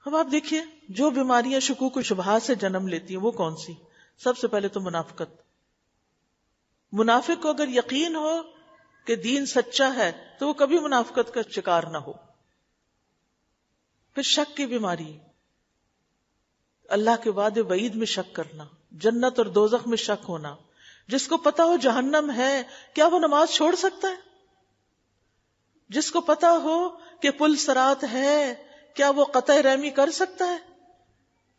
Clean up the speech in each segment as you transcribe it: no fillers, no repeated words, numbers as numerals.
اب آپ دیکھیے جو بیماریاں شکوک و شبہات سے جنم لیتی ہیں وہ کون سی؟ سب سے پہلے تو منافقت. منافق کو اگر یقین ہو کہ دین سچا ہے تو وہ کبھی منافقت کا شکار نہ ہو. پھر شک کی بیماری، اللہ کے وعدے وعید میں شک کرنا، جنت اور دوزخ میں شک ہونا. جس کو پتا ہو جہنم ہے کیا وہ نماز چھوڑ سکتا ہے؟ جس کو پتا ہو کہ پل صراط ہے کیا وہ قطع رحمی کر سکتا ہے؟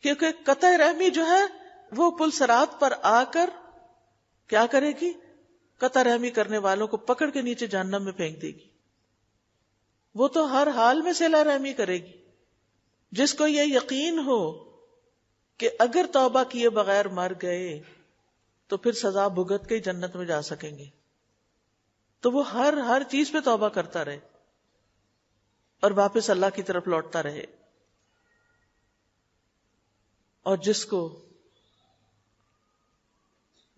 کیونکہ قطع رحمی جو ہے وہ پل صراط پر آ کر کیا کرے گی؟ قطع رحمی کرنے والوں کو پکڑ کے نیچے جہنم میں پھینک دے گی. وہ تو ہر حال میں صلہ رحمی کرے گی. جس کو یہ یقین ہو کہ اگر توبہ کیے بغیر مر گئے تو پھر سزا بھگت کے جنت میں جا سکیں گے، تو وہ ہر چیز پہ توبہ کرتا رہے اور واپس اللہ کی طرف لوٹتا رہے. اور جس کو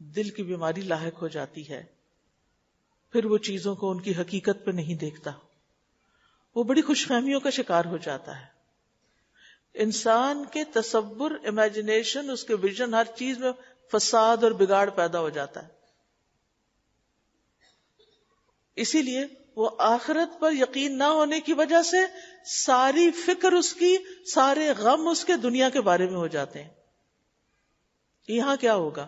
دل کی بیماری لاحق ہو جاتی ہے پھر وہ چیزوں کو ان کی حقیقت پہ نہیں دیکھتا، وہ بڑی خوش فہمیوں کا شکار ہو جاتا ہے. انسان کے تصور، امیجنیشن، اس کے ویژن، ہر چیز میں فساد اور بگاڑ پیدا ہو جاتا ہے. اسی لیے وہ آخرت پر یقین نہ ہونے کی وجہ سے ساری فکر اس کی، سارے غم اس کے دنیا کے بارے میں ہو جاتے ہیں. یہاں کیا ہوگا؟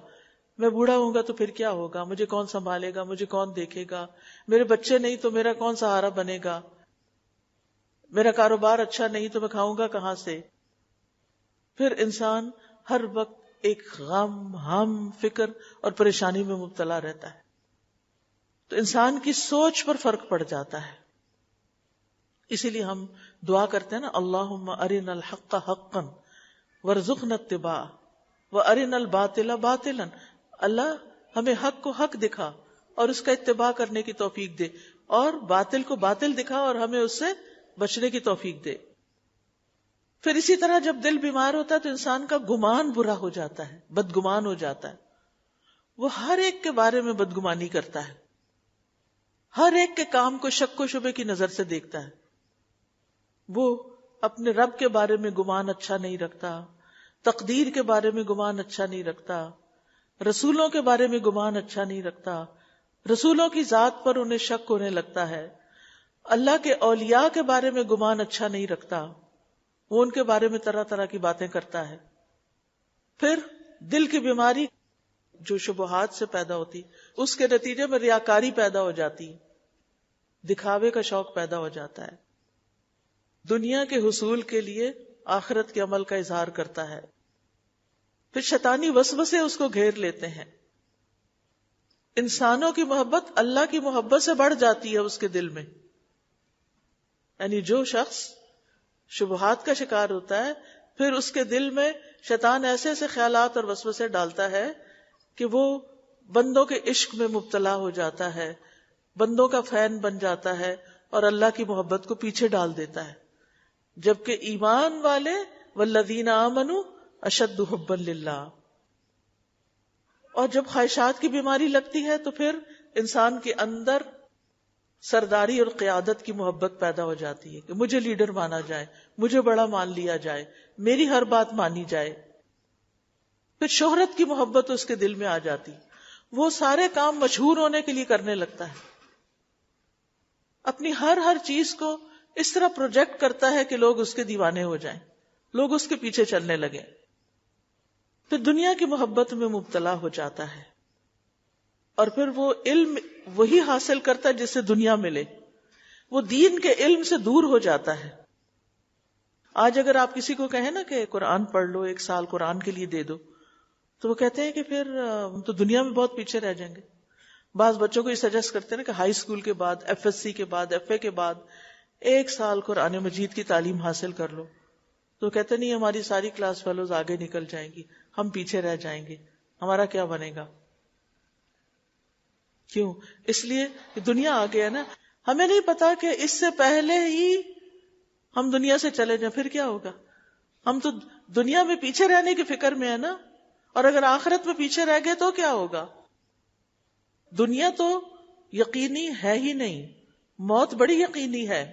میں بوڑھا ہوں گا تو پھر کیا ہوگا؟ مجھے کون سنبھالے گا؟ مجھے کون دیکھے گا؟ میرے بچے نہیں تو میرا کون سہارا بنے گا؟ میرا کاروبار اچھا نہیں تو میں کھاؤں گا کہاں سے؟ پھر انسان ہر وقت ایک غم، ہم، فکر اور پریشانی میں مبتلا رہتا ہے. تو انسان کی سوچ پر فرق پڑ جاتا ہے. اسی لیے ہم دعا کرتے ہیں نا، اللہم ارنا الحق حقا وارزقنا اتباعہ وارنا الباطل باطلا. اللہ ہمیں حق کو حق دکھا اور اس کا اتباع کرنے کی توفیق دے، اور باطل کو باطل دکھا اور ہمیں اس سے بچنے کی توفیق دے. پھر اسی طرح جب دل بیمار ہوتا ہے تو انسان کا گمان برا ہو جاتا ہے، بدگمان ہو جاتا ہے. وہ ہر ایک کے بارے میں بدگمانی کرتا ہے، ہر ایک کے کام کو شک و شبے کی نظر سے دیکھتا ہے. وہ اپنے رب کے بارے میں گمان اچھا نہیں رکھتا، تقدیر کے بارے میں گمان اچھا نہیں رکھتا، رسولوں کے بارے میں گمان اچھا نہیں رکھتا، رسولوں کی ذات پر انہیں شک ہونے لگتا ہے، اللہ کے اولیاء کے بارے میں گمان اچھا نہیں رکھتا، وہ ان کے بارے میں طرح طرح کی باتیں کرتا ہے. پھر دل کی بیماری جو شبہات سے پیدا ہوتی، اس کے نتیجے میں ریاکاری پیدا ہو جاتی، دکھاوے کا شوق پیدا ہو جاتا ہے، دنیا کے حصول کے لیے آخرت کے عمل کا اظہار کرتا ہے. پھر شیطانی وسوسے اس کو گھیر لیتے ہیں. انسانوں کی محبت اللہ کی محبت سے بڑھ جاتی ہے اس کے دل میں. یعنی جو شخص شبہات کا شکار ہوتا ہے پھر اس کے دل میں شیطان ایسے ایسے خیالات اور وسوسے ڈالتا ہے کہ وہ بندوں کے عشق میں مبتلا ہو جاتا ہے، بندوں کا فین بن جاتا ہے اور اللہ کی محبت کو پیچھے ڈال دیتا ہے. جبکہ ایمان والے والذین آمنوا اشد حبا للہ. اور جب خواہشات کی بیماری لگتی ہے تو پھر انسان کے اندر سرداری اور قیادت کی محبت پیدا ہو جاتی ہے کہ مجھے لیڈر مانا جائے، مجھے بڑا مان لیا جائے، میری ہر بات مانی جائے. پھر شہرت کی محبت اس کے دل میں آ جاتی، وہ سارے کام مشہور ہونے کے لیے کرنے لگتا ہے، اپنی ہر چیز کو اس طرح پروجیکٹ کرتا ہے کہ لوگ اس کے دیوانے ہو جائیں، لوگ اس کے پیچھے چلنے لگیں. پھر دنیا کی محبت میں مبتلا ہو جاتا ہے اور پھر وہ علم وہی حاصل کرتا ہے جس سے دنیا ملے، وہ دین کے علم سے دور ہو جاتا ہے. آج اگر آپ کسی کو کہیں نا کہ قرآن پڑھ لو، 1 سال قرآن کے لیے دے دو، تو وہ کہتے ہیں کہ پھر ہم تو دنیا میں بہت پیچھے رہ جائیں گے. بعض بچوں کو یہ سجیسٹ کرتے ہیں نا کہ ہائی اسکول کے بعد، FSC کے بعد، FA کے بعد 1 سال قرآن مجید کی تعلیم حاصل کر لو. تو کہتے نہیں ہماری ساری کلاس فیلوز آگے نکل جائیں گی، ہم پیچھے رہ جائیں گے، ہمارا کیا بنے گا. کیوں؟ اس لیے کہ دنیا آگے ہے نا. ہمیں نہیں پتا کہ اس سے پہلے ہی ہم دنیا سے چلے جائیں پھر کیا ہوگا. ہم تو دنیا میں پیچھے رہنے کی فکر میں ہے نا، اور اگر آخرت میں پیچھے رہ گئے تو کیا ہوگا. دنیا تو یقینی ہے ہی نہیں، موت بڑی یقینی ہے،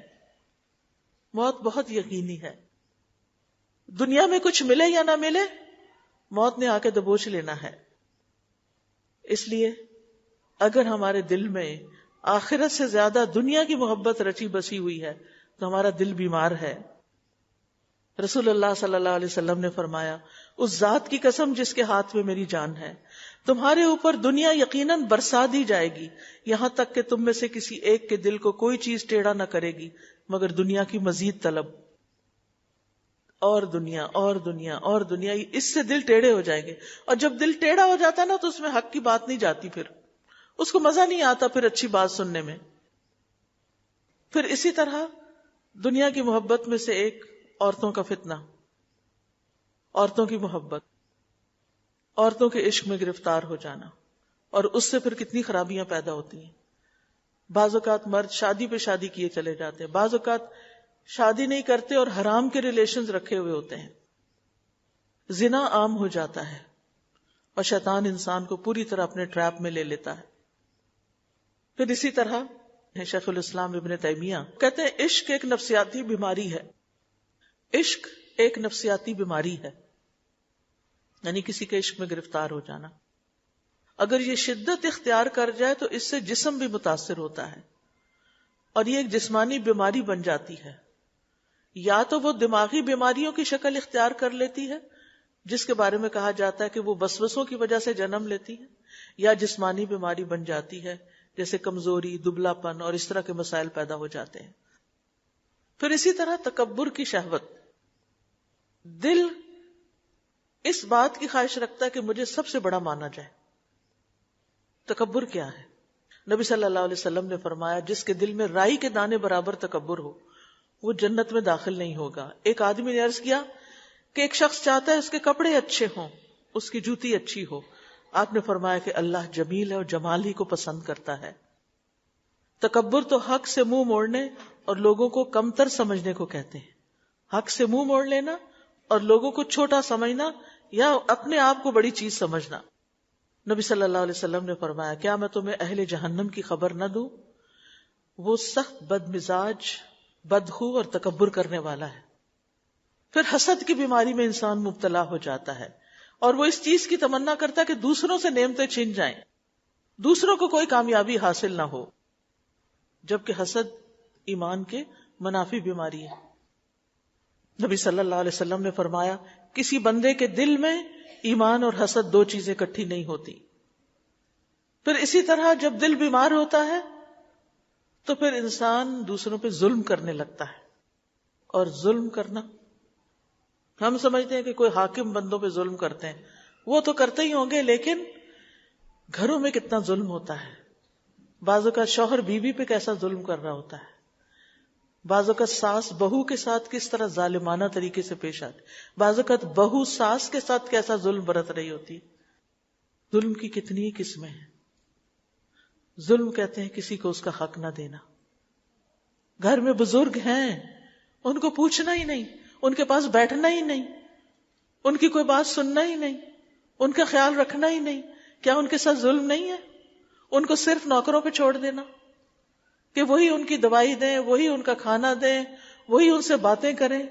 موت بہت یقینی ہے. دنیا میں کچھ ملے یا نہ ملے، موت نے آ کے دبوچ لینا ہے. اس لیے اگر ہمارے دل میں آخرت سے زیادہ دنیا کی محبت رچی بسی ہوئی ہے تو ہمارا دل بیمار ہے. رسول اللہ صلی اللہ علیہ وسلم نے فرمایا، اس ذات کی قسم جس کے ہاتھ میں میری جان ہے، تمہارے اوپر دنیا یقیناً برسا دی جائے گی، یہاں تک کہ تم میں سے کسی ایک کے دل کو کوئی چیز ٹیڑھا نہ کرے گی مگر دنیا کی مزید طلب. اور دنیا اور دنیا اور دنیا، اس سے دل ٹیڑھے ہو جائیں گے. اور جب دل ٹیڑھا ہو جاتا ہے نا تو اس میں حق کی بات نہیں جاتی، پھر اس کو مزہ نہیں آتا پھر اچھی بات سننے میں. پھر اسی طرح دنیا کی محبت میں سے ایک عورتوں کا فتنہ، عورتوں کی محبت، عورتوں کے عشق میں گرفتار ہو جانا، اور اس سے پھر کتنی خرابیاں پیدا ہوتی ہیں. بعض اوقات مرد شادی پہ شادی کیے چلے جاتے ہیں، بعض اوقات شادی نہیں کرتے اور حرام کے ریلیشنز رکھے ہوئے ہوتے ہیں. زنا عام ہو جاتا ہے اور شیطان انسان کو پوری طرح اپنے ٹریپ میں لے لیتا ہے. پھر اسی طرح شیخ الاسلام ابن تیمیہ کہتے ہیں عشق ایک نفسیاتی بیماری ہے. عشق ایک نفسیاتی بیماری ہے، یعنی کسی کے عشق میں گرفتار ہو جانا. اگر یہ شدت اختیار کر جائے تو اس سے جسم بھی متاثر ہوتا ہے اور یہ ایک جسمانی بیماری بن جاتی ہے. یا تو وہ دماغی بیماریوں کی شکل اختیار کر لیتی ہے جس کے بارے میں کہا جاتا ہے کہ وہ وسوسوں کی وجہ سے جنم لیتی ہے، یا جسمانی بیماری بن جاتی ہے جیسے کمزوری، دبلا پن اور اس طرح کے مسائل پیدا ہو جاتے ہیں. پھر اسی طرح تکبر کی شہوت، دل اس بات کی خواہش رکھتا ہے کہ مجھے سب سے بڑا مانا جائے. تکبر کیا ہے؟ نبی صلی اللہ علیہ وسلم نے فرمایا جس کے دل میں رائی کے دانے برابر تکبر ہو وہ جنت میں داخل نہیں ہوگا. ایک آدمی نے عرض کیا کہ ایک شخص چاہتا ہے اس کے کپڑے اچھے ہوں، اس کی جوتی اچھی ہو. آپ نے فرمایا کہ اللہ جمیل ہے اور جمال ہی کو پسند کرتا ہے. تکبر تو حق سے منہ موڑنے اور لوگوں کو کمتر سمجھنے کو کہتے ہیں. حق سے منہ موڑ لینا اور لوگوں کو چھوٹا سمجھنا یا اپنے آپ کو بڑی چیز سمجھنا. نبی صلی اللہ علیہ وسلم نے فرمایا کیا میں تمہیں اہل جہنم کی خبر نہ دوں؟ وہ سخت بد مزاج، بدخو اور تکبر کرنے والا ہے. پھر حسد کی بیماری میں انسان مبتلا ہو جاتا ہے اور وہ اس چیز کی تمنا کرتا ہے کہ دوسروں سے نعمتیں چھن جائیں، دوسروں کو کوئی کامیابی حاصل نہ ہو، جبکہ حسد ایمان کے منافی بیماری ہے. نبی صلی اللہ علیہ وسلم نے فرمایا کسی بندے کے دل میں ایمان اور حسد دو چیزیں اکٹھی نہیں ہوتی. پھر اسی طرح جب دل بیمار ہوتا ہے تو پھر انسان دوسروں پہ ظلم کرنے لگتا ہے. اور ظلم کرنا، ہم سمجھتے ہیں کہ کوئی حاکم بندوں پہ ظلم کرتے ہیں، وہ تو کرتے ہی ہوں گے، لیکن گھروں میں کتنا ظلم ہوتا ہے. بعض اوقات شوہر بیوی پہ کیسا ظلم کر رہا ہوتا ہے، بعض اوقات ساس بہو کے ساتھ کس طرح ظالمانہ طریقے سے پیش آتی، بعض اوقات بہو ساس کے ساتھ کیسا ظلم برت رہی ہوتی. ظلم کی کتنی قسمیں ہیں. ظلم کہتے ہیں کسی کو اس کا حق نہ دینا. گھر میں بزرگ ہیں، ان کو پوچھنا ہی نہیں، ان کے پاس بیٹھنا ہی نہیں، ان کی کوئی بات سننا ہی نہیں، ان کا خیال رکھنا ہی نہیں. کیا ان کے ساتھ ظلم نہیں ہے؟ ان کو صرف نوکروں پہ چھوڑ دینا کہ وہی ان کی دوائی دیں، وہی ان کا کھانا دیں، وہی ان سے باتیں کریں،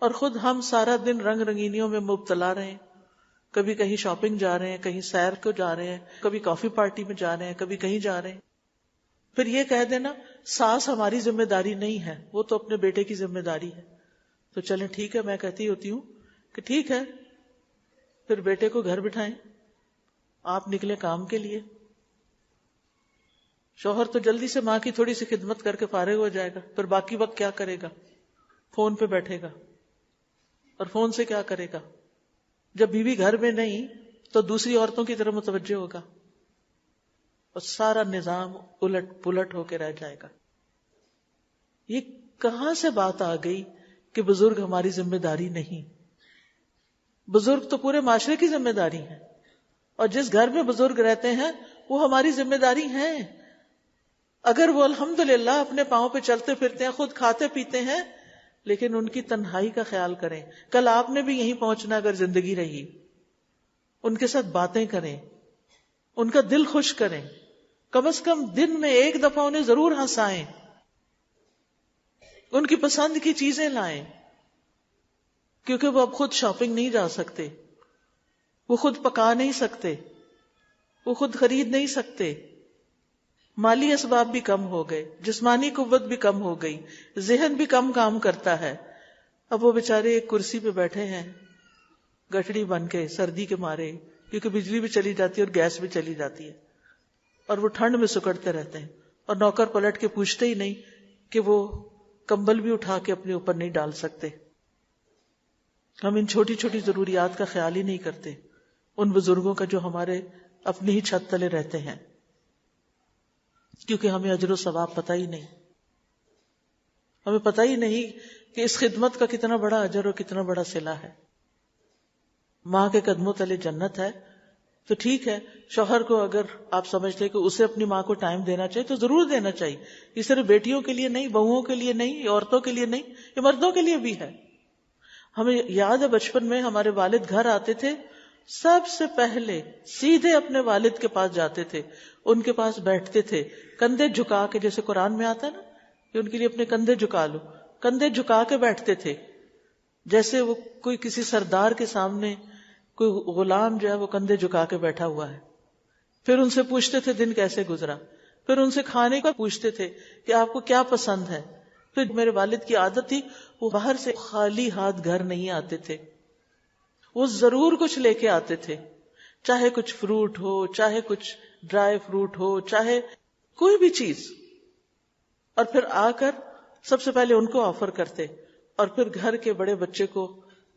اور خود ہم سارا دن رنگ رنگینیوں میں مبتلا رہے ہیں. کبھی کہیں شاپنگ جا رہے ہیں، کہیں سیر کو جا رہے ہیں، کبھی کافی پارٹی میں جا رہے ہیں، کبھی کہیں جا رہے ہیں. پھر یہ کہہ دینا ساس ہماری ذمہ داری نہیں ہے، وہ تو اپنے بیٹے کی ذمہ داری ہے. تو چلیں ٹھیک ہے، میں کہتی ہوتی ہوں کہ ٹھیک ہے، پھر بیٹے کو گھر بٹھائیں، آپ نکلے کام کے لیے. شوہر تو جلدی سے ماں کی تھوڑی سی خدمت کر کے فارغ ہو جائے گا، پھر باقی وقت کیا کرے گا؟ فون پہ بیٹھے گا. اور فون سے کیا کرے گا؟ جب بیوی گھر میں نہیں تو دوسری عورتوں کی طرف متوجہ ہوگا اور سارا نظام الٹ پلٹ ہو کے رہ جائے گا. یہ کہاں سے بات آ گئی کہ بزرگ ہماری ذمہ داری نہیں؟ بزرگ تو پورے معاشرے کی ذمہ داری ہے، اور جس گھر میں بزرگ رہتے ہیں وہ ہماری ذمہ داری ہیں. اگر وہ الحمدللہ اپنے پاؤں پہ چلتے پھرتے ہیں، خود کھاتے پیتے ہیں، لیکن ان کی تنہائی کا خیال کریں. کل آپ نے بھی یہیں پہنچنا اگر زندگی رہی. ان کے ساتھ باتیں کریں، ان کا دل خوش کریں، کم از کم دن میں ایک دفعہ انہیں ضرور ہنسائیں، ان کی پسند کی چیزیں لائیں. کیونکہ وہ اب خود شاپنگ نہیں جا سکتے، وہ خود پکا نہیں سکتے، وہ خود خرید نہیں سکتے، مالی اسباب بھی کم ہو گئے، جسمانی قوت بھی کم ہو گئی، ذہن بھی کم کام کرتا ہے. اب وہ بیچارے ایک کرسی پہ بیٹھے ہیں گٹھڑی بن کے سردی کے مارے، کیونکہ بجلی بھی چلی جاتی ہے اور گیس بھی چلی جاتی ہے، اور وہ ٹھنڈ میں سکڑتے رہتے ہیں، اور نوکر پلٹ کے پوچھتے ہی نہیں کہ وہ کمبل بھی اٹھا کے اپنے اوپر نہیں ڈال سکتے. ہم ان چھوٹی چھوٹی ضروریات کا خیال ہی نہیں کرتے، ان بزرگوں کا جو ہمارے اپنی ہی چھت تلے رہتے ہیں، کیونکہ ہمیں اجر و ثواب پتہ ہی نہیں. ہمیں پتہ ہی نہیں کہ اس خدمت کا کتنا بڑا اجر اور کتنا بڑا صلہ ہے. ماں کے قدموں تلے جنت ہے تو ٹھیک ہے، شوہر کو اگر آپ سمجھتے کہ اسے اپنی ماں کو ٹائم دینا چاہیے تو ضرور دینا چاہیے. یہ صرف بیٹیوں کے لیے نہیں، بہوؤں کے لیے نہیں، عورتوں کے لیے نہیں، یہ مردوں کے لیے بھی ہے. ہمیں یاد ہے بچپن میں ہمارے والد گھر آتے تھے، سب سے پہلے سیدھے اپنے والد کے پاس جاتے تھے، ان کے پاس بیٹھتے تھے کندھے جھکا کے، جیسے قرآن میں آتا ہے نا کہ ان کے لیے اپنے کندھے جھکا لو، کندھے جھکا کے بیٹھتے تھے، جیسے وہ کوئی کسی سردار کے سامنے کوئی غلام جو ہے وہ کندھے جھکا کے بیٹھا ہوا ہے. پھر ان سے پوچھتے تھے دن کیسے گزرا، پھر ان سے کھانے کا پوچھتے تھے کہ آپ کو کیا پسند ہے. پھر میرے والد کی عادت تھی وہ باہر سے خالی ہاتھ گھر نہیں آتے تھے، وہ ضرور کچھ لے کے آتے تھے، چاہے کچھ فروٹ ہو، چاہے کچھ ڈرائی فروٹ ہو، چاہے کوئی بھی چیز، اور پھر آ کر سب سے پہلے ان کو آفر کرتے اور پھر گھر کے بڑے بچے کو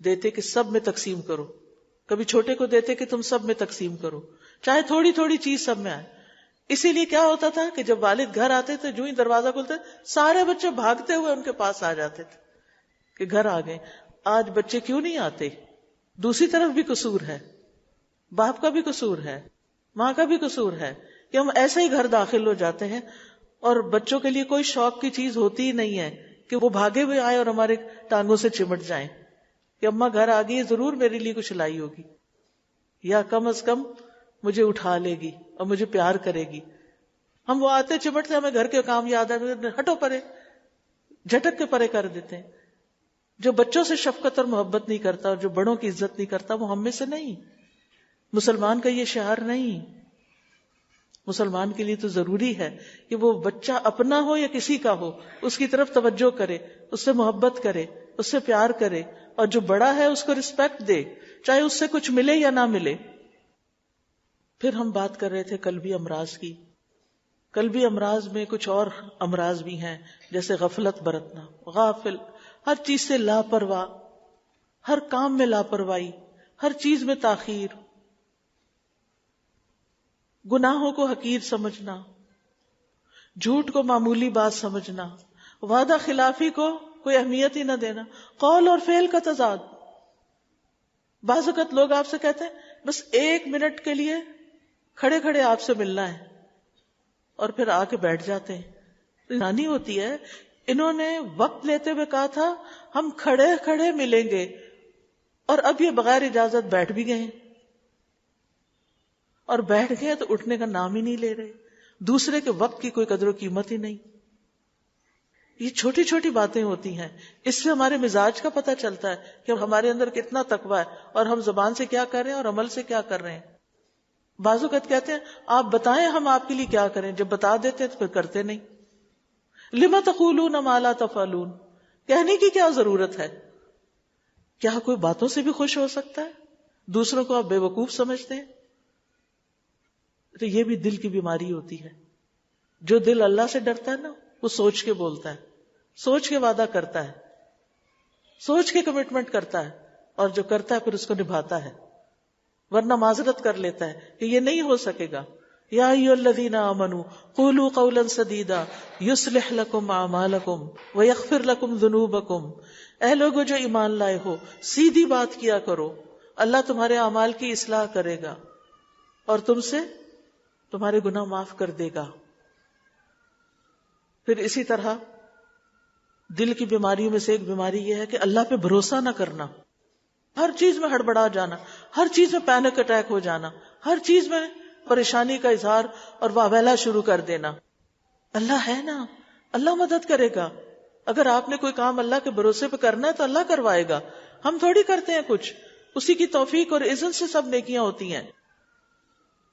دیتے کہ سب میں تقسیم کرو. کبھی چھوٹے کو دیتے کہ تم سب میں تقسیم کرو، چاہے تھوڑی تھوڑی چیز سب میں آئے. اسی لیے کیا ہوتا تھا کہ جب والد گھر آتے تھے جو ہی دروازہ کھلتے سارے بچے بھاگتے ہوئے ان کے پاس آ جاتے تھے کہ گھر آ گئے. آج بچے کیوں نہیں آتے؟ دوسری طرف بھی قصور ہے، باپ کا بھی قصور ہے، ماں کا بھی قصور ہے کہ ہم ایسے ہی گھر داخل ہو جاتے ہیں اور بچوں کے لیے کوئی شوق کی چیز ہوتی ہی نہیں ہے کہ وہ بھاگے ہوئے آئے اور ہمارے ٹانگوں سے چمٹ جائیں کہ اماں گھر آ گئی، ضرور میرے لیے کچھ لائی ہوگی، یا کم از کم مجھے اٹھا لے گی اور مجھے پیار کرے گی. ہم وہ آتے چمٹتے ہمیں گھر کے کام یاد آئے، ہٹو پرے، جھٹک کے پرے کر دیتے ہیں. جو بچوں سے شفقت اور محبت نہیں کرتا اور جو بڑوں کی عزت نہیں کرتا وہ ہم میں سے نہیں. مسلمان کا یہ شعار نہیں. مسلمان کے لیے تو ضروری ہے کہ وہ بچہ اپنا ہو یا کسی کا ہو اس کی طرف توجہ کرے، اس سے محبت کرے، اس سے پیار کرے، اور جو بڑا ہے اس کو رسپیکٹ دے، چاہے اس سے کچھ ملے یا نہ ملے. پھر ہم بات کر رہے تھے قلبی امراض کی. قلبی امراض میں کچھ اور امراض بھی ہیں، جیسے غفلت برتنا، غافل، ہر چیز سے لاپرواہ، ہر کام میں لاپرواہی، ہر چیز میں تاخیر، گناہوں کو حقیر سمجھنا، جھوٹ کو معمولی بات سمجھنا، وعدہ خلافی کو کوئی اہمیت ہی نہ دینا، قول اور فعل کا تضاد. بعض اوقات لوگ آپ سے کہتے ہیں بس 1 منٹ کے لیے کھڑے کھڑے آپ سے ملنا ہے، اور پھر آ کے بیٹھ جاتے ہیں. حیرانی ہوتی ہے، انہوں نے وقت لیتے ہوئے کہا تھا ہم کھڑے کھڑے ملیں گے، اور اب یہ بغیر اجازت بیٹھ بھی گئے ہیں، اور بیٹھ گئے تو اٹھنے کا نام ہی نہیں لے رہے. دوسرے کے وقت کی کوئی قدر و قیمت ہی نہیں. یہ چھوٹی چھوٹی باتیں ہوتی ہیں، اس سے ہمارے مزاج کا پتہ چلتا ہے کہ ہمارے اندر کتنا تقویٰ ہے اور ہم زبان سے کیا کر رہے ہیں اور عمل سے کیا کر رہے ہیں. بعض اوقات کہتے ہیں آپ بتائیں ہم آپ کے لیے کیا کریں، جب بتا دیتے تو پھر کرتے نہیں. لما تقولون ما لا تفعلون، کہنے کی کیا ضرورت ہے؟ کیا کوئی باتوں سے بھی خوش ہو سکتا ہے؟ دوسروں کو آپ بے وقوف سمجھتے ہیں. تو یہ بھی دل کی بیماری ہوتی ہے. جو دل اللہ سے ڈرتا ہے نا وہ سوچ کے بولتا ہے، سوچ کے وعدہ کرتا ہے، سوچ کے کمٹمنٹ کرتا ہے، اور جو کرتا ہے پھر اس کو نبھاتا ہے، ورنہ معذرت کر لیتا ہے کہ یہ نہیں ہو سکے گا. یا ایھا الذین آمنوا قولوا قولا سدیدا یصلح لکم اعمالکم ویغفر لکم ذنوبکم. اے لوگو جو ایمان لائے ہو، سیدھی بات کیا کرو، اللہ تمہارے اعمال کی اصلاح کرے گا اور تم سے تمہارے گناہ معاف کر دے گا. پھر اسی طرح دل کی بیماریوں میں سے ایک بیماری یہ ہے کہ اللہ پہ بھروسہ نہ کرنا، ہر چیز میں ہڑبڑا جانا، ہر چیز میں پینک اٹیک ہو جانا، ہر چیز میں پریشانی کا اظہار اور واویلا شروع کر دینا. اللہ ہے نا، اللہ مدد کرے گا. اگر آپ نے کوئی کام اللہ کے بھروسے پہ کرنا ہے تو اللہ کروائے گا. ہم تھوڑی کرتے ہیں کچھ، اسی کی توفیق اور اذن سے سب نیکیاں ہوتی ہیں.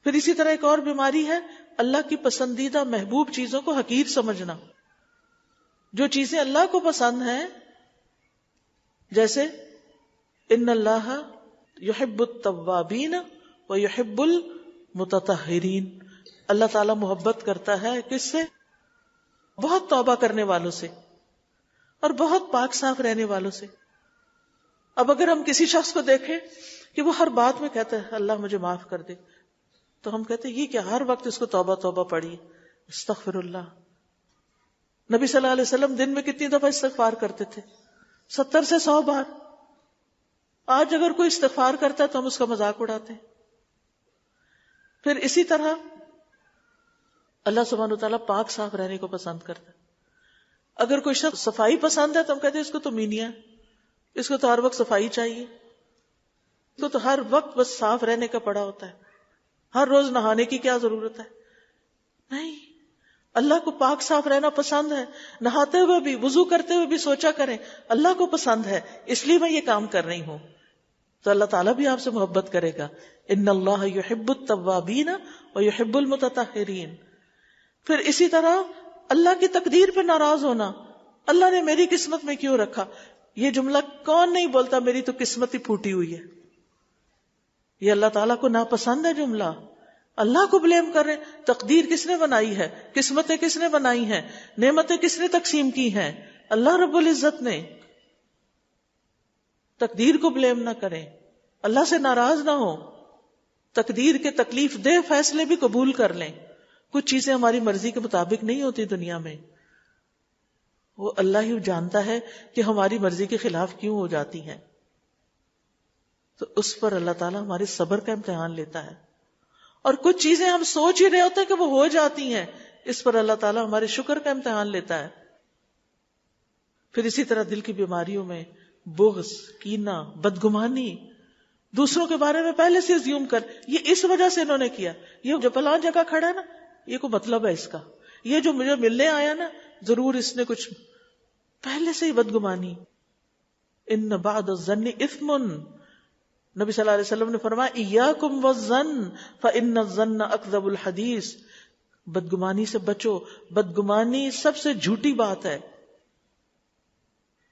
پھر اسی طرح ایک اور بیماری ہے اللہ کی پسندیدہ محبوب چیزوں کو حقیر سمجھنا. جو چیزیں اللہ کو پسند ہیں، جیسے ان اللہ یحب التوابین ویحب المتطہرین، اللہ تعالی محبت کرتا ہے کس سے؟ بہت توبہ کرنے والوں سے اور بہت پاک صاف رہنے والوں سے. اب اگر ہم کسی شخص کو دیکھیں کہ وہ ہر بات میں کہتا ہے اللہ مجھے معاف کر دے، تو ہم کہتے ہیں یہ کیا ہر وقت اس کو توبہ توبہ پڑھی، استغفر اللہ. نبی صلی اللہ علیہ وسلم دن میں کتنی دفعہ استغفار کرتے تھے؟ 70 سے 100 بار. آج اگر کوئی استغفار کرتا ہے تو ہم اس کا مذاق اڑاتے ہیں. پھر اسی طرح اللہ سبحانہ وتعالیٰ پاک صاف رہنے کو پسند کرتا ہے. اگر کوئی شخص صفائی پسند ہے تو ہم کہتے ہیں اس کو تو مینیا ہے، اس کو تو ہر وقت صفائی چاہیے، اس کو تو ہر وقت بس صاف رہنے کا پڑا ہوتا ہے، ہر روز نہانے کی کیا ضرورت ہے؟ نہیں، اللہ کو پاک صاف رہنا پسند ہے. نہاتے ہوئے بھی، وضو کرتے ہوئے بھی سوچا کریں اللہ کو پسند ہے اس لیے میں یہ کام کر رہی ہوں، تو اللہ تعالیٰ بھی آپ سے محبت کرے گا. ان اللہ یحب التوابین ویحب المتطہرین. پھر اسی طرح اللہ کی تقدیر پہ ناراض ہونا، اللہ نے میری قسمت میں کیوں رکھا. یہ جملہ کون نہیں بولتا میری تو قسمت ہی پھوٹی ہوئی ہے؟ یہ اللہ تعالیٰ کو ناپسند ہے جملہ. اللہ کو بلیم کر رہے ہیں. تقدیر کس نے بنائی ہے؟ قسمتیں کس نے بنائی ہیں؟ نعمتیں کس نے تقسیم کی ہیں؟ اللہ رب العزت نے. تقدیر کو بلیم نہ کریں، اللہ سے ناراض نہ ہو، تقدیر کے تکلیف دہ فیصلے بھی قبول کر لیں. کچھ چیزیں ہماری مرضی کے مطابق نہیں ہوتی دنیا میں، وہ اللہ ہی جانتا ہے کہ ہماری مرضی کے خلاف کیوں ہو جاتی ہیں. تو اس پر اللہ تعالیٰ ہمارے صبر کا امتحان لیتا ہے. اور کچھ چیزیں ہم سوچ ہی رہے ہوتے ہیں کہ وہ ہو جاتی ہیں، اس پر اللہ تعالیٰ ہمارے شکر کا امتحان لیتا ہے. پھر اسی طرح دل کی بیماریوں میں بغض، کینہ، بدگمانی، دوسروں کے بارے میں پہلے سے زیوم کر یہ اس وجہ سے انہوں نے کیا، یہ جو فلاں جگہ کھڑا ہے نا یہ کوئی مطلب ہے اس کا، یہ جو مجھے ملنے آیا نا ضرور اس نے کچھ، پہلے سے ہی بدگمانی. ان بعد الظن اثم، نبی صلی اللہ علیہ وسلم نے فرمایا ایاکم والظن فان الظن اکذب الحدیث. بدگمانی سے بچو، بدگمانی سب سے جھوٹی بات ہے.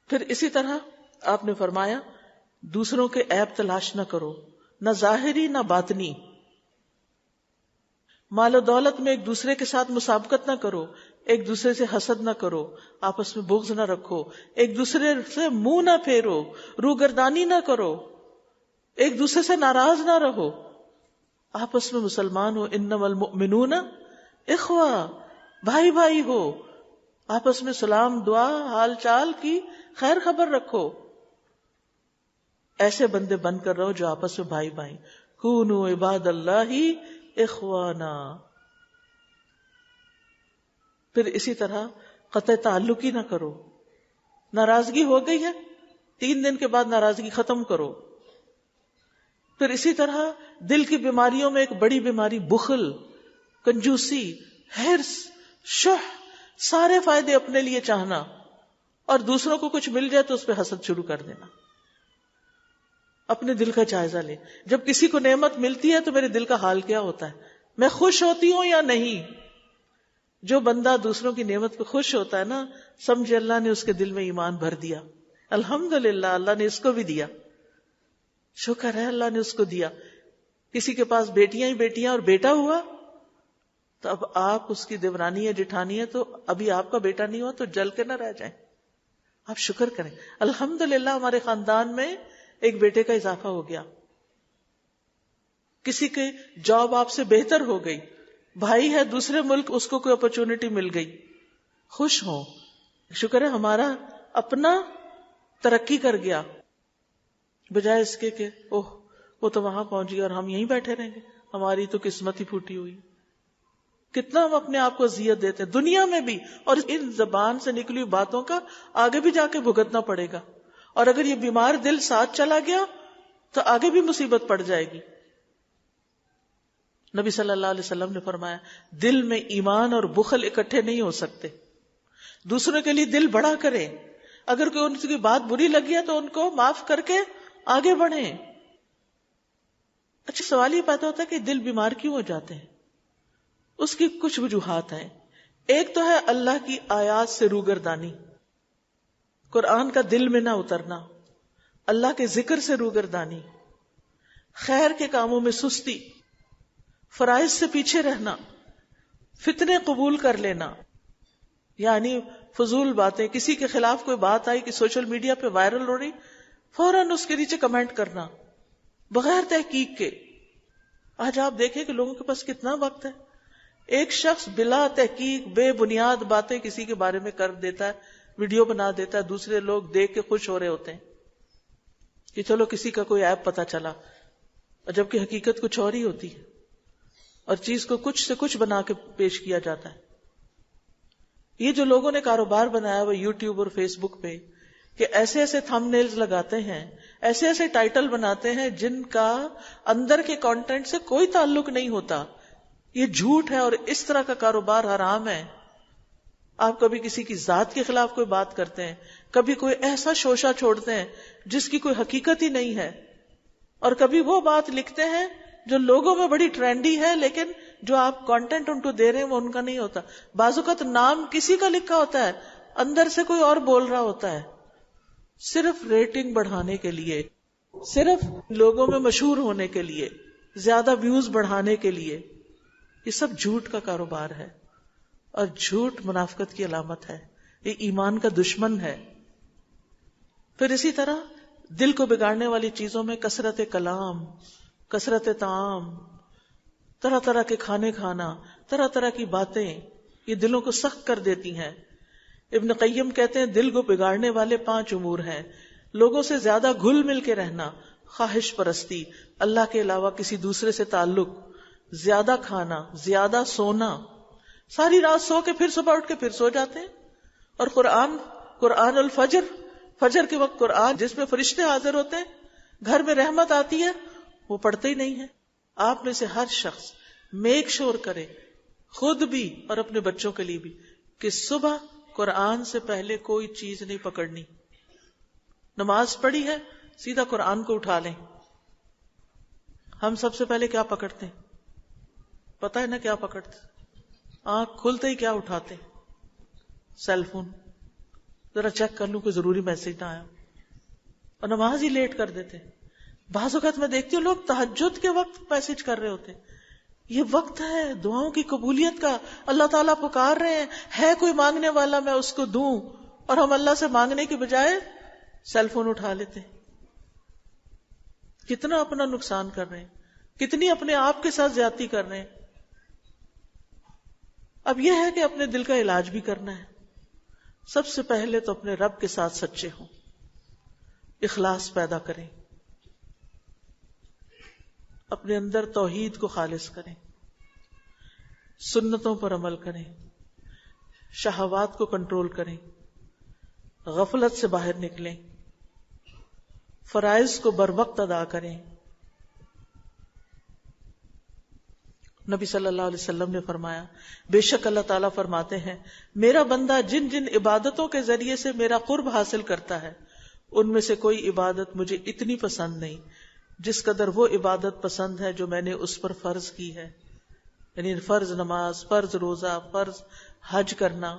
پھر اسی طرح آپ نے فرمایا دوسروں کے عیب تلاش نہ کرو، نہ ظاہری نہ باطنی. مال و دولت میں ایک دوسرے کے ساتھ مسابقت نہ کرو، ایک دوسرے سے حسد نہ کرو، آپس میں بغض نہ رکھو، ایک دوسرے سے منہ نہ پھیرو، روگردانی نہ کرو، ایک دوسرے سے ناراض نہ رہو، آپس میں مسلمان ہو. انما المؤمنون اخوہ، بھائی بھائی ہو، آپس میں سلام دعا حال چال کی خیر خبر رکھو. ایسے بندے بن کر رہو جو آپس میں بھائی بھائی. کونوا عباد اللہ اخوانا. پھر اسی طرح قطع تعلق ہی نہ کرو. ناراضگی ہو گئی ہے 3 دن کے بعد ناراضگی ختم کرو. پھر اسی طرح دل کی بیماریوں میں ایک بڑی بیماری بخل، کنجوسی، حرص، شح، سارے فائدے اپنے لیے چاہنا اور دوسروں کو کچھ مل جائے تو اس پہ حسد شروع کر دینا. اپنے دل کا جائزہ لے. جب کسی کو نعمت ملتی ہے تو میرے دل کا حال کیا ہوتا ہے؟ میں خوش ہوتی ہوں یا نہیں؟ جو بندہ دوسروں کی نعمت پہ خوش ہوتا ہے نا، سمجھے اللہ نے اس کے دل میں ایمان بھر دیا. الحمدللہ اللہ نے اس کو بھی دیا، شکر ہے اللہ نے اس کو دیا. کسی کے پاس بیٹیاں ہی بیٹیاں اور بیٹا ہوا تو اب آپ اس کی دیورانی ہے جٹھانی ہے تو ابھی آپ کا بیٹا نہیں ہوا تو جل کے نہ رہ جائیں. آپ شکر کریں الحمدللہ ہمارے خاندان میں ایک بیٹے کا اضافہ ہو گیا. کسی کے جاب آپ سے بہتر ہو گئی، بھائی ہے دوسرے ملک اس کو کوئی اپرچونٹی مل گئی، خوش ہوں. شکر ہے ہمارا اپنا ترقی کر گیا، بجائے اس کے کہ اوہ وہ تو وہاں پہنچ گیا اور ہم یہیں بیٹھے رہیں گے، ہماری تو قسمت ہی پھوٹی ہوئی. کتنا ہم اپنے آپ کو اذیت دیتے ہیں دنیا میں بھی، اور ان زبان سے نکلی ہوئی باتوں کا آگے بھی جا کے بھگتنا پڑے گا. اور اگر یہ بیمار دل ساتھ چلا گیا تو آگے بھی مصیبت پڑ جائے گی. نبی صلی اللہ علیہ وسلم نے فرمایا دل میں ایمان اور بخل اکٹھے نہیں ہو سکتے. دوسروں کے لیے دل بڑا کریں، اگر کوئی ان کی بات بری لگی ہے تو ان کو معاف کر کے آگے بڑھیں. اچھا سوال یہ پیدا ہوتا ہے کہ دل بیمار کیوں ہو جاتے ہیں؟ اس کی کچھ وجوہات ہیں. ایک تو ہے اللہ کی آیات سے روگردانی، قرآن کا دل میں نہ اترنا، اللہ کے ذکر سے روگردانی، خیر کے کاموں میں سستی، فرائض سے پیچھے رہنا، فتنے قبول کر لینا، یعنی فضول باتیں، کسی کے خلاف کوئی بات آئی کہ سوشل میڈیا پہ وائرل ہو رہی، فوراً اس کے نیچے کمنٹ کرنا بغیر تحقیق کے. آج آپ دیکھیں کہ لوگوں کے پاس کتنا وقت ہے، ایک شخص بلا تحقیق بے بنیاد باتیں کسی کے بارے میں کر دیتا ہے، ویڈیو بنا دیتا ہے، دوسرے لوگ دیکھ کے خوش ہو رہے ہوتے ہیں کہ چلو کسی کا کوئی عیب پتا چلا، اور جبکہ حقیقت کچھ اور ہی ہوتی ہے اور چیز کو کچھ سے کچھ بنا کے پیش کیا جاتا ہے. یہ جو لوگوں نے کاروبار بنایا وہ یوٹیوب اور فیس بک پہ کہ ایسے ایسے تھم نیلز لگاتے ہیں، ایسے ایسے ٹائٹل بناتے ہیں جن کا اندر کے کانٹینٹ سے کوئی تعلق نہیں ہوتا، یہ جھوٹ ہے اور اس طرح کا کاروبار حرام ہے. آپ کبھی کسی کی ذات کے خلاف کوئی بات کرتے ہیں، کبھی کوئی ایسا شوشہ چھوڑتے ہیں جس کی کوئی حقیقت ہی نہیں ہے، اور کبھی وہ بات لکھتے ہیں جو لوگوں میں بڑی ٹرینڈی ہے لیکن جو آپ کانٹینٹ ان کو دے رہے ہیں وہ ان کا نہیں ہوتا. بعض اوقات نام کسی کا لکھا ہوتا ہے، اندر سے کوئی اور بول رہا ہوتا ہے، صرف ریٹنگ بڑھانے کے لیے، صرف لوگوں میں مشہور ہونے کے لیے، زیادہ ویوز بڑھانے کے لیے. یہ سب جھوٹ کا کاروبار ہے، اور جھوٹ منافقت کی علامت ہے، یہ ایمان کا دشمن ہے. پھر اسی طرح دل کو بگاڑنے والی چیزوں میں کثرت کلام، کثرت طعام، طرح طرح کے کھانے کھانا، طرح طرح کی باتیں، یہ دلوں کو سخت کر دیتی ہیں. ابن قیم کہتے ہیں دل کو بگاڑنے والے 5 امور ہیں: لوگوں سے زیادہ گھل مل کے رہنا، خواہش پرستی، اللہ کے علاوہ کسی دوسرے سے تعلق، زیادہ کھانا، زیادہ سونا، ساری رات سو کے پھر صبح اٹھ کے پھر سو جاتے ہیں. اور قرآن الفجر، فجر کے وقت قرآن جس میں فرشتے حاضر ہوتے ہیں، گھر میں رحمت آتی ہے، وہ پڑھتے ہی نہیں ہے. آپ میں سے ہر شخص میک شور کرے، خود بھی اور اپنے بچوں کے لیے بھی، کہ صبح قرآن سے پہلے کوئی چیز نہیں پکڑنی. نماز پڑھی ہے، سیدھا قرآن کو اٹھا لیں. ہم سب سے پہلے کیا پکڑتے ہیں؟ پتہ ہے نا کیا پکڑتے؟ آنکھ کھلتے ہی کیا اٹھاتے؟ Cell phone. ذرا چیک کر لوں کوئی ضروری میسج نہ آیا، اور نماز ہی لیٹ کر دیتے. بعض اوقات میں دیکھتی ہوں لوگ تہجد کے وقت میسج کر رہے ہوتے. یہ وقت ہے دعاؤں کی قبولیت کا، اللہ تعالیٰ پکار رہے ہیں، ہے کوئی مانگنے والا میں اس کو دوں، اور ہم اللہ سے مانگنے کی بجائے سیل فون اٹھا لیتے. کتنا اپنا نقصان کر رہے ہیں، کتنی اپنے آپ کے ساتھ زیادتی کر رہے ہیں. اب یہ ہے کہ اپنے دل کا علاج بھی کرنا ہے. سب سے پہلے تو اپنے رب کے ساتھ سچے ہوں، اخلاص پیدا کریں، اپنے اندر توحید کو خالص کریں، سنتوں پر عمل کریں، شہوات کو کنٹرول کریں، غفلت سے باہر نکلیں، فرائض کو بر وقت ادا کریں. نبی صلی اللہ علیہ وسلم نے فرمایا، بے شک اللہ تعالیٰ فرماتے ہیں میرا بندہ جن جن عبادتوں کے ذریعے سے میرا قرب حاصل کرتا ہے ان میں سے کوئی عبادت مجھے اتنی پسند نہیں جس قدر وہ عبادت پسند ہے جو میں نے اس پر فرض کی ہے. یعنی فرض نماز، فرض روزہ، فرض حج کرنا،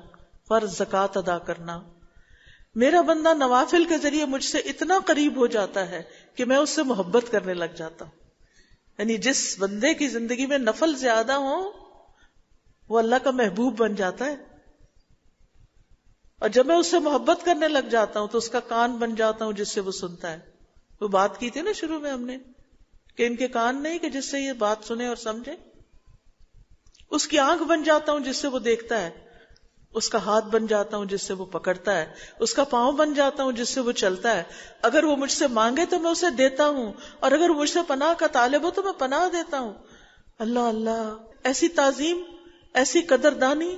فرض زکوٰۃ ادا کرنا. میرا بندہ نوافل کے ذریعے مجھ سے اتنا قریب ہو جاتا ہے کہ میں اس سے محبت کرنے لگ جاتا ہوں. یعنی جس بندے کی زندگی میں نفل زیادہ ہوں وہ اللہ کا محبوب بن جاتا ہے، اور جب میں اس سے محبت کرنے لگ جاتا ہوں تو اس کا کان بن جاتا ہوں جس سے وہ سنتا ہے. وہ بات کی تھی نا شروع میں ہم نے کہ ان کے کان نہیں کہ جس سے یہ بات سنے اور سمجھے. اس کی آنکھ بن جاتا ہوں جس سے وہ دیکھتا ہے، اس کا ہاتھ بن جاتا ہوں جس سے وہ پکڑتا ہے، اس کا پاؤں بن جاتا ہوں جس سے وہ چلتا ہے. اگر وہ مجھ سے مانگے تو میں اسے دیتا ہوں، اور اگر مجھ سے پناہ کا طالب ہو تو میں پناہ دیتا ہوں. اللہ اللہ، ایسی تعظیم، ایسی قدردانی،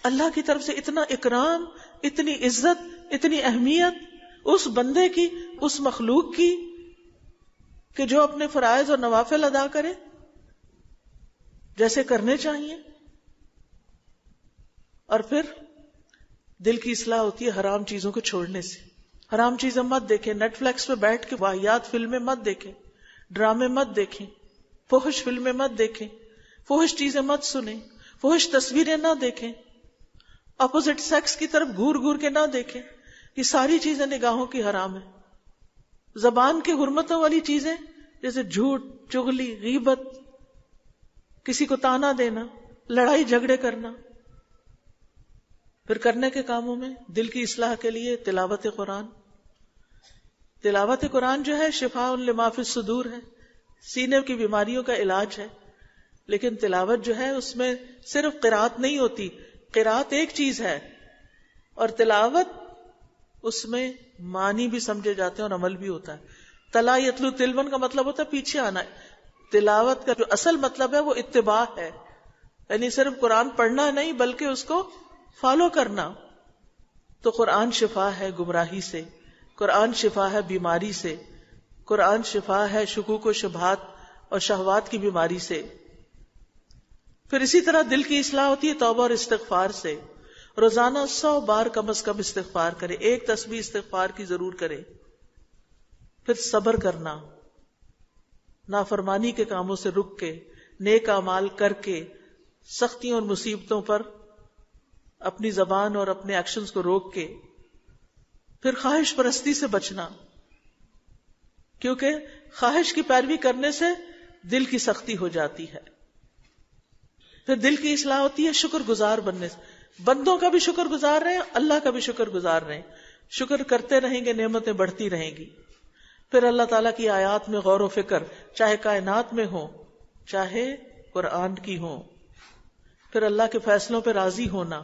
اللہ کی طرف سے اتنا اکرام، اتنی عزت، اتنی اہمیت اس بندے کی، اس مخلوق کی، کہ جو اپنے فرائض اور نوافل ادا کرے جیسے کرنے چاہیے. اور پھر دل کی اصلاح ہوتی ہے حرام چیزوں کو چھوڑنے سے. حرام چیزیں مت دیکھیں، نیٹ فلیکس پہ بیٹھ کے واہیات فلمیں مت دیکھیں، ڈرامے مت دیکھیں، فحش فلمیں مت دیکھیں، فحش چیزیں مت سنیں، فحش تصویریں نہ دیکھیں، اپوزٹ سیکس کی طرف گور گور کے نہ دیکھیں. یہ ساری چیزیں نگاہوں کی حرام ہے. زبان کی حرمتوں والی چیزیں جیسے جھوٹ، چغلی، غیبت، کسی کو تانا دینا، لڑائی جھگڑے کرنا. پھر کرنے کے کاموں میں دل کی اصلاح کے لیے تلاوت قرآن. تلاوت قرآن جو ہے شفاء لما فی الصدور ہے، سینے کی بیماریوں کا علاج ہے. لیکن تلاوت جو ہے اس میں صرف قرات نہیں ہوتی، قرات ایک چیز ہے اور تلاوت اس میں معنی بھی سمجھے جاتے ہیں اور عمل بھی ہوتا ہے. تلا یتلو تلون کا مطلب ہوتا ہے پیچھے آنا. تلاوت کا جو اصل مطلب ہے وہ اتباع ہے، یعنی صرف قرآن پڑھنا نہیں بلکہ اس کو فالو کرنا. تو قرآن شفا ہے گمراہی سے، قرآن شفا ہے بیماری سے، قرآن شفا ہے شکوک و شبہات اور شہوات کی بیماری سے. پھر اسی طرح دل کی اصلاح ہوتی ہے توبہ اور استغفار سے. روزانہ 100 بار کم از کم استغفار کرے، ایک تسبیح استغفار کی ضرور کرے. پھر صبر کرنا، نافرمانی کے کاموں سے رک کے، نیک اعمال کر کے، سختیوں اور مصیبتوں پر اپنی زبان اور اپنے ایکشنز کو روک کے. پھر خواہش پرستی سے بچنا، کیونکہ خواہش کی پیروی کرنے سے دل کی سختی ہو جاتی ہے. پھر دل کی اصلاح ہوتی ہے شکر گزار بننے سے. بندوں کا بھی شکر گزار رہے ہیں، اللہ کا بھی شکر گزار رہے ہیں. شکر کرتے رہیں گے، نعمتیں بڑھتی رہیں گی. پھر اللہ تعالیٰ کی آیات میں غور و فکر، چاہے کائنات میں ہو چاہے قرآن کی ہو. پھر اللہ کے فیصلوں پہ راضی ہونا.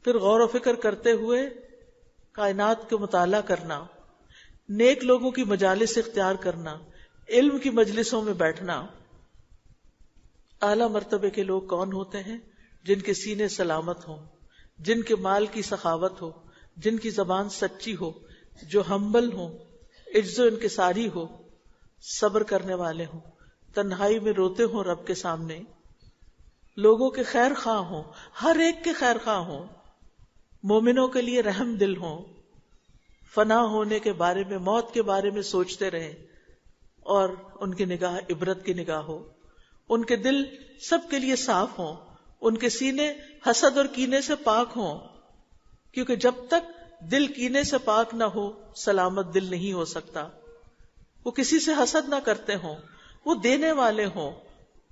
پھر غور و فکر کرتے ہوئے کائنات کو مطالعہ کرنا، نیک لوگوں کی مجالس اختیار کرنا، علم کی مجلسوں میں بیٹھنا. اعلیٰ مرتبے کے لوگ کون ہوتے ہیں؟ جن کے سینے سلامت ہوں، جن کے مال کی سخاوت ہو، جن کی زبان سچی ہو، جو ہمبل ہوں، عجز و انکساری ہو، صبر کرنے والے ہوں، تنہائی میں روتے ہوں رب کے سامنے، لوگوں کے خیر خواہ ہوں، ہر ایک کے خیر خواہ ہوں، مومنوں کے لیے رحم دل ہوں، فنا ہونے کے بارے میں، موت کے بارے میں سوچتے رہیں اور ان کی نگاہ عبرت کی نگاہ ہو. ان کے دل سب کے لیے صاف ہوں، ان کے سینے حسد اور کینے سے پاک ہوں، کیونکہ جب تک دل کینے سے پاک نہ ہو سلامت دل نہیں ہو سکتا. وہ کسی سے حسد نہ کرتے ہوں، وہ دینے والے ہوں،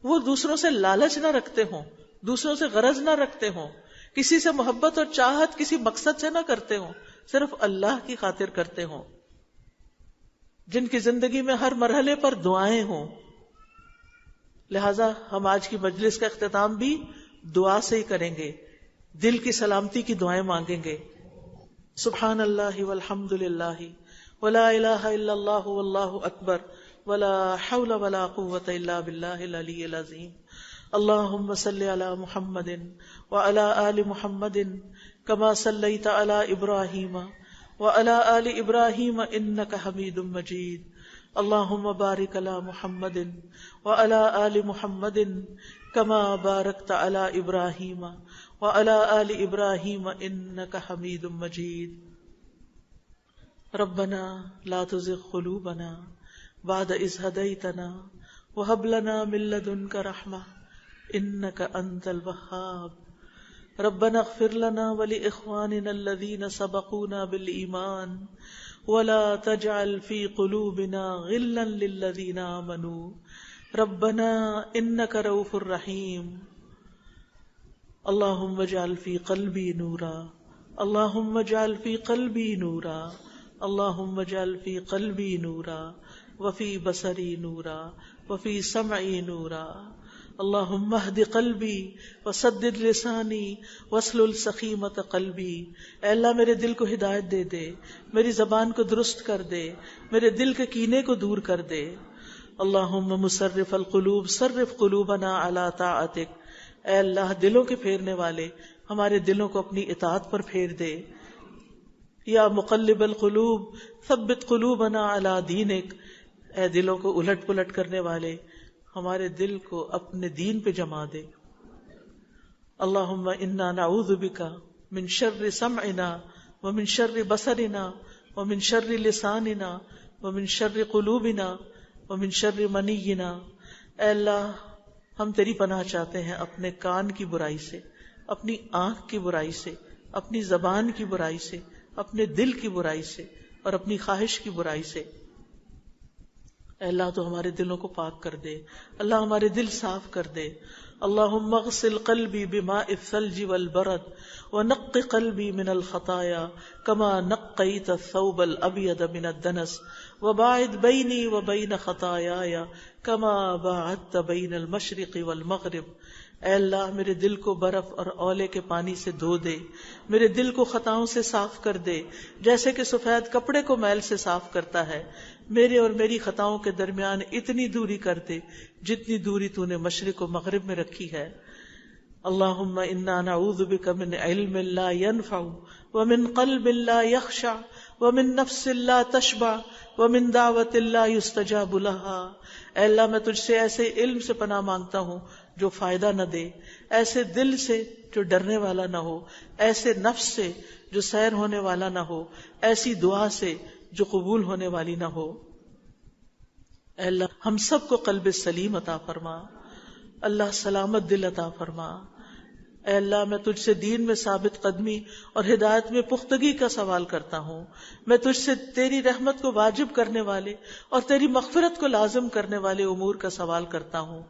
وہ دوسروں سے لالچ نہ رکھتے ہوں، دوسروں سے غرض نہ رکھتے ہوں، کسی سے محبت اور چاہت کسی مقصد سے نہ کرتے ہوں، صرف اللہ کی خاطر کرتے ہوں. جن کی زندگی میں ہر مرحلے پر دعائیں ہوں. لہٰذا ہم آج کی مجلس کا اختتام بھی دعا سے ہی کریں گے، دل کی سلامتی کی دعائیں مانگیں گے. سبحان اللہ والحمد للہ ولا الہ الا اللہ واللہ اکبر ولا حول ولا قوة الا باللہ العلی العظیم. اللہم صل علی محمد وعلی آل محمد کما صلیت علی ابراہیم وعلی آل ابراہیم انک حمید مجید. اللہم بارک علی محمد وعلی آل محمد کما بارکت علی ابراہیم وعلی آل ابراہیم انک حمید مجید. ربنا لا تزغ قلوبنا بعد اذ ہدیتنا وہب لنا من لدنک رحمہ انک انت الوہاب. ربنا اغفر لنا ولاخواننا الذین سبقونا بالایمان ولا تجعل في قلوبنا غلا للذین آمنوا ربنا انک رؤوف رحیم. اللہم اجعل فی قلبی نورا، اللہم اجعل فی قلبی نورا، اللہم اجعل فی قلبی نورا وفی بصری نورا وفی سمعی نورا. اللہم اہد قلبی وسدد لسانی واسلل سخیمۃ قلبی. اے اللہ میرے دل کو ہدایت دے دے، میری زبان کو درست کر دے، میرے دل کے کینے کو دور کر دے. اللہم مصرف القلوب صرف قلوبنا علی طاعتک. اے اللہ دلوں کے پھیرنے والے ہمارے دلوں کو اپنی اطاعت پر پھیر دے. یا مقلب القلوب ثبت قلوبنا علی دینک. اے دلوں کو الٹ پلٹ کرنے والے ہمارے دل کو اپنے دین پہ جما دے. اللہم انا نعوذ بک من شر سمعنا ومن شر بصرنا ومن شر لساننا ومن شر قلوبنا ومن شر منینا. اے اللہ ہم تیری پناہ چاہتے ہیں اپنے کان کی برائی سے، اپنی آنکھ کی برائی سے، اپنی زبان کی برائی سے، اپنے دل کی برائی سے اور اپنی خواہش کی برائی سے. اے اللہ تو ہمارے دلوں کو پاک کر دے، اللہ ہمارے دل صاف کر دے. اللہم اغسل قلبی بماء الثلج والبرد ونق قلبی من الخطایا کما نقیت الثوب الابیض من الدنس وباعد بینی وبین خطایایا کما باعدت بین المشرق والمغرب. اے اللہ میرے دل کو برف اور اولے کے پانی سے دھو دے، میرے دل کو خطاؤں سے صاف کر دے جیسے کہ سفید کپڑے کو میل سے صاف کرتا ہے. میرے اور میری خطاؤں کے درمیان اتنی دوری کر دے جتنی دوری تو نے مشرق و مغرب میں رکھی ہے. اللہم انا نعوذ بک من علم لا ينفع ومن قلب لا يخشع ومن نفس لا تشبع ومن دعوت لا يستجاب لها. اے اللہ میں تجھ سے ایسے علم سے پناہ مانگتا ہوں جو فائدہ نہ دے، ایسے دل سے جو ڈرنے والا نہ ہو، ایسے نفس سے جو سیر ہونے والا نہ ہو، ایسی دعا سے جو قبول ہونے والی نہ ہو. اے اللہ ہم سب کو قلب سلیم عطا فرما، اللہ سلامت دل عطا فرما. اے اللہ میں تجھ سے دین میں ثابت قدمی اور ہدایت میں پختگی کا سوال کرتا ہوں. میں تجھ سے تیری رحمت کو واجب کرنے والے اور تیری مغفرت کو لازم کرنے والے امور کا سوال کرتا ہوں.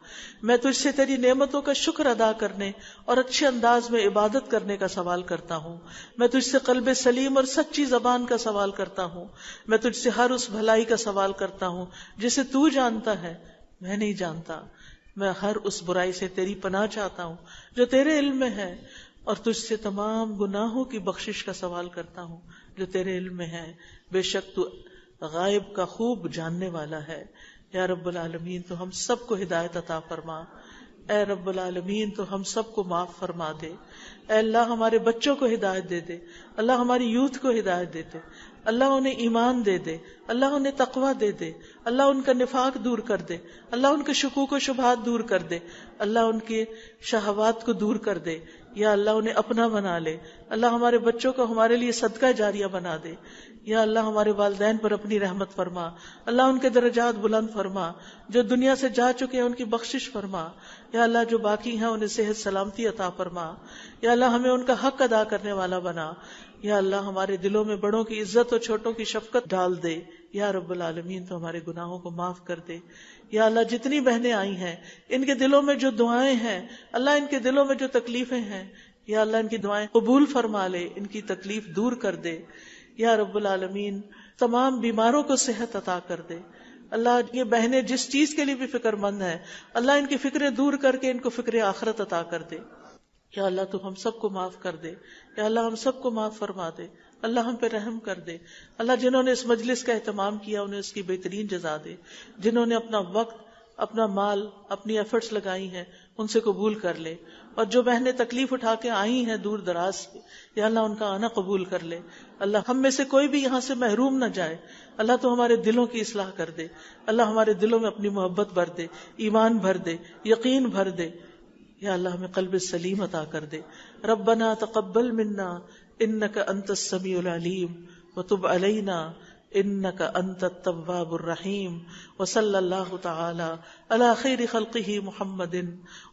میں تجھ سے تیری نعمتوں کا شکر ادا کرنے اور اچھے انداز میں عبادت کرنے کا سوال کرتا ہوں. میں تجھ سے قلب سلیم اور سچی زبان کا سوال کرتا ہوں. میں تجھ سے ہر اس بھلائی کا سوال کرتا ہوں جسے تو جانتا ہے میں نہیں جانتا. میں ہر اس برائی سے تیری پناہ چاہتا ہوں جو تیرے علم میں ہے، اور تجھ سے تمام گناہوں کی بخشش کا سوال کرتا ہوں جو تیرے علم میں ہے. بے شک تو غائب کا خوب جاننے والا ہے. یا رب العالمین تو ہم سب کو ہدایت عطا فرما. اے رب العالمین تو ہم سب کو معاف فرما دے. اے اللہ ہمارے بچوں کو ہدایت دے دے، اللہ ہماری یوتھ کو ہدایت دے دے، اللہ انہیں ایمان دے دے، اللہ انہیں تقوی دے دے، اللہ ان کا نفاق دور کر دے، اللہ ان کے شکوک و شبہات دور کر دے، اللہ ان کے شہوات کو دور کر دے. یا اللہ انہیں اپنا بنا لے. اللہ ہمارے بچوں کو ہمارے لیے صدقہ جاریہ بنا دے. یا اللہ ہمارے والدین پر اپنی رحمت فرما، اللہ ان کے درجات بلند فرما. جو دنیا سے جا چکے ہیں ان کی بخشش فرما. یا اللہ جو باقی ہیں انہیں صحت سلامتی عطا فرما. یا اللہ ہمیں ان کا حق ادا کرنے والا بنا. یا اللہ ہمارے دلوں میں بڑوں کی عزت اور چھوٹوں کی شفقت ڈال دے. یا رب العالمین تو ہمارے گناہوں کو معاف کر دے. یا اللہ جتنی بہنیں آئی ہیں ان کے دلوں میں جو دعائیں ہیں، اللہ ان کے دلوں میں جو تکلیفیں ہیں، یا اللہ ان کی دعائیں قبول فرما لے، ان کی تکلیف دور کر دے. یا رب العالمین تمام بیماروں کو صحت عطا کر دے. اللہ یہ بہنیں جس چیز کے لیے بھی فکر مند ہیں، اللہ ان کی فکریں دور کر کے ان کو فکر آخرت عطا کر دے. یا اللہ تو ہم سب کو معاف کر دے. یا اللہ ہم سب کو معاف فرما دے. اللہ ہم پہ رحم کر دے. اللہ جنہوں نے اس مجلس کا اہتمام کیا انہیں اس کی بہترین جزا دے. جنہوں نے اپنا وقت، اپنا مال، اپنی ایفرٹس لگائی ہیں ان سے قبول کر لے. اور جو بہنیں تکلیف اٹھا کے آئی ہیں دور دراز سے، یا اللہ ان کا آنا قبول کر لے. اللہ ہم میں سے کوئی بھی یہاں سے محروم نہ جائے. اللہ تو ہمارے دلوں کی اصلاح کر دے. اللہ ہمارے دلوں میں اپنی محبت بھر دے، ایمان بھر دے، یقین بھر دے. یا اللہ ہمیں قلب سلیم عطا کر دے. ربنا تقبل منا انک انت السمیع العلیم وتب علینا انک انت التواب الرحیم. وصلی اللہ تعالی علی خیر خلقہ محمد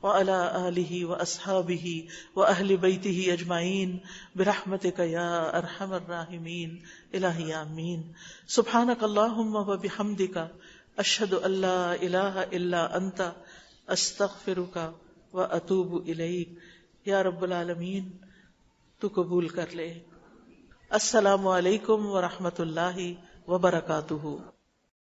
وعلی آلہ واصحابہ واہل بیتہ اجمعین برحمتک یا ارحم الراحمین. الہی آمین. سبحانک اللہم وبحمدک اشہد ان لا الہ الا انت استغفرک واتوب الیک. یا رب العالمین تو قبول کر لے. السلام علیکم ورحمۃ اللہ وبرکاتہ.